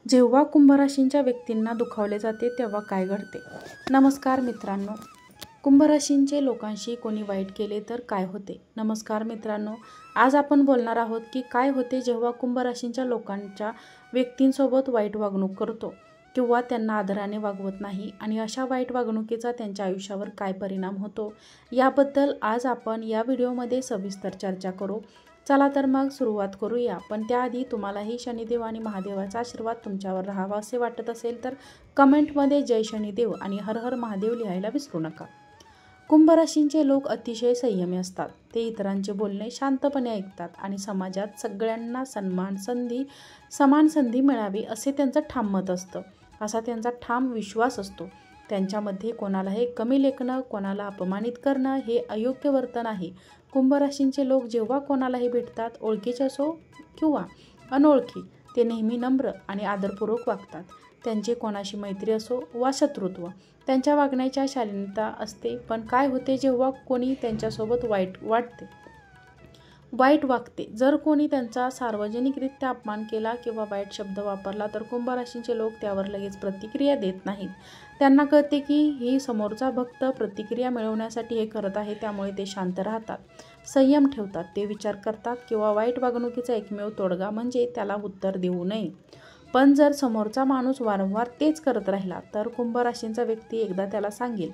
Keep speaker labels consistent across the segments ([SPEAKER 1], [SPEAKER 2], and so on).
[SPEAKER 1] जेव्हा कुंभराशींच्या व्यक्तींना दुखावले जाते तेव्हा काय घडते? नमस्कार मित्रांनो, कुंभराशींचे लोकांशी कोणी वाईट केले तर काय होते? नमस्कार मित्रांनो, आज आपण बोलणार आहोत की काय होते जेव्हा कुंभराशींच्या लोकांच्या व्यक्तींसोबत वाईट वागणूक करतो किंवा त्यांना आदराने वागवत नाही आणि अशा वाईट वागणुकीचा त्यांच्या आयुष्यावर काय परिणाम होतो, याबद्दल आज आपण या व्हिडिओमध्ये सविस्तर चर्चा करू. चला तर मग सुरुवात करूया. पण त्याआधी तुम्हालाही शनिदेव आणि महादेवाचा आशीर्वाद तुमच्यावर राहावा असे वाटत असेल तर कमेंटमध्ये जय शनिदेव आणि हर हर महादेव लिहायला विसरू नका. कुंभराशींचे लोक अतिशय संयमी असतात. ते इतरांचे बोलणे शांतपणे ऐकतात आणि समाजात सगळ्यांना समान संधी मिळावी असे त्यांचं ठाम मत असतं. असा त्यांचा ठाम विश्वास असतो. त्यांच्यामध्ये कोणालाही कमी लेखणं, कोणाला अपमानित करणं हे अयोग्य वर्तन आहे. कुंभराशींचे लोक जेव्हा कोणालाही भेटतात, ओळखीचे असो किंवा अनोळखी, ते नेहमी नम्र आणि आदरपूर्वक वागतात. त्यांची कोणाशी मैत्री असो वा शत्रुत्व, त्यांच्या वागण्याच्या शालीनता असते. पण काय होते जेव्हा कोणी त्यांच्यासोबत वाईट वागते? जर कोणी त्यांचा सार्वजनिकरित्या अपमान केला किंवा वाईट शब्द वापरला तर कुंभराशींचे लोक त्यावर लगेच प्रतिक्रिया देत नाहीत. त्यांना कळते की ही समोरचा भक्त प्रतिक्रिया मिळवण्यासाठी हे करत आहे, त्यामुळे ते शांत राहतात, संयम ठेवतात. ते विचार करतात किंवा वाईट वागणुकीचा एकमेव तोडगा म्हणजे त्याला उत्तर देऊ नये. पण जर समोरचा माणूस वारंवार तेच करत राहिला तर कुंभराशींचा व्यक्ती एकदा त्याला सांगेल,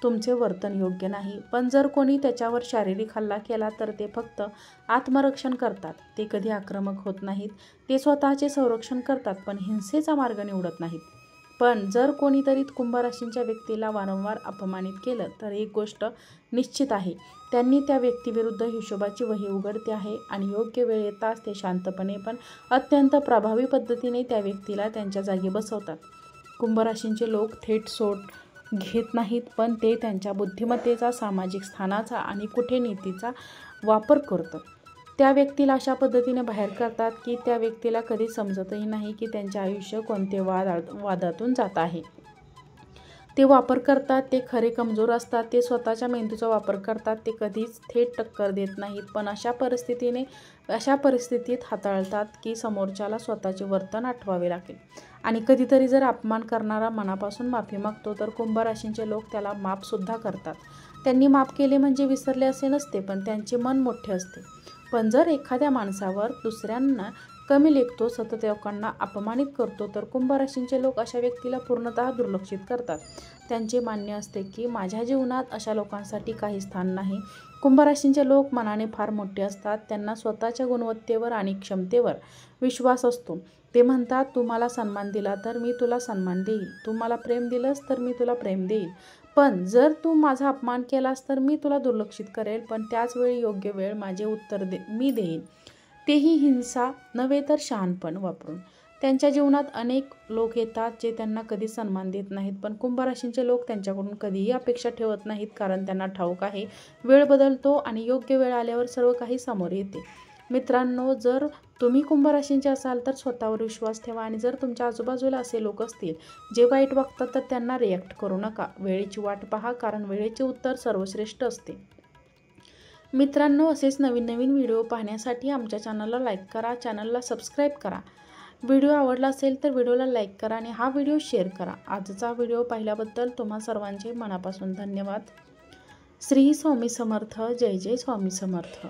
[SPEAKER 1] तुमचे वर्तन योग्य नाही. पण जर कोणी त्याच्यावर शारीरिक हल्ला केला तर ते फक्त आत्मरक्षण करतात. ते कधी आक्रमक होत नाहीत. ते स्वतःचे संरक्षण करतात पण हिंसेचा मार्ग निवडत नाहीत. पण जर कोणीतरी कुंभराशींच्या व्यक्तीला वारंवार अपमानित केलं तर एक गोष्ट निश्चित आहे, त्यांनी त्या व्यक्तीविरुद्ध हिशोबाची वही उघडते आहे आणि योग्य वेळ येताच ते शांतपणे पण अत्यंत प्रभावी पद्धतीने त्या व्यक्तीला त्यांच्या जागी बसवतात. कुंभराशींचे लोक थेट सोड घेत नाहीत, पण ते त्यांच्या बुद्धिमत्तेचा, सामाजिक स्थानाचा आणि कूटनीतीचा वापर करतात. त्या व्यक्तीला अशा पद्धतीने बाहेर करतात की त्या व्यक्तीला कधी समजतही नाही की त्यांचे आयुष्य कोणते वादातून जात आहे. ते वापर करतात, ते खरे कमजोर असतात. ते स्वतःच्या मेंदूचा वापर करतात. ते कधीच थेट टक्कर देत नाहीत, पण अशा परिस्थितीत हाताळतात की समोरच्याला स्वतःचे वर्तन आठवावे लागेल. आणि कधीतरी जर अपमान करणारा मनापासून माफी मागतो तर कुंभराशींचे लोक त्याला माफसुद्धा करतात. त्यांनी माफ केले म्हणजे विसरले असे नसते, पण त्यांचे मन मोठे असते. पण जर एखाद्या माणसावर दुसऱ्यांना कमी लेखतो, सतत लोकांना अपमानित करतो तर कुंभराशींचे लोक अशा व्यक्तीला पूर्णतः दुर्लक्षित करतात. त्यांचे मान्य असते की माझ्या जीवनात अशा लोकांसाठी काही स्थान नाही. कुंभराशींचे लोक मनाने फार मोठे असतात. त्यांना स्वतःच्या गुणवत्तेवर आणि क्षमतेवर विश्वास असतो. ते म्हणतात, तू मला सन्मान दिला तर मी तुला सन्मान देईल. तू मला प्रेम दिलंस तर मी तुला प्रेम देईल. पण जर तू माझा अपमान केलास तर मी तुला दुर्लक्षित करेल. पण त्याच वेळी योग्य वेळ माझे उत्तर मी देईन, तेही हिंसा नव्हे तर शहाणपण वापरून. त्यांच्या जीवनात अनेक लोक येतात जे त्यांना कधी सन्मान देत नाहीत, पण कुंभराशींचे लोक त्यांच्याकडून कधीही अपेक्षा ठेवत नाहीत, कारण त्यांना ठाऊक आहे वेळ बदलतो आणि योग्य वेळ आल्यावर सर्व काही समोर येते. मित्रांनो, जर तुम्ही कुंभराशींचे असाल तर स्वतःवर विश्वास ठेवा आणि जर तुमच्या आजूबाजूला असे लोक असतील जे वाईट वागतात तर त्यांना रिॲक्ट करू नका. वेळेची वाट पहा, कारण वेळेचे उत्तर सर्वश्रेष्ठ असते. मित्रांनो, असेच नवीन व्हिडिओ पाहण्यासाठी आमच्या चॅनलला लाईक करा, चॅनलला सबस्क्राईब करा. व्हिडिओ आवडला असेल तर व्हिडिओला लाईक करा आणि हा व्हिडिओ शेअर करा. आजचा व्हिडिओ पाहिल्याबद्दल तुम्हा सर्वांचे मनापासून धन्यवाद. श्री स्वामी समर्थ. जय जय स्वामी समर्थ.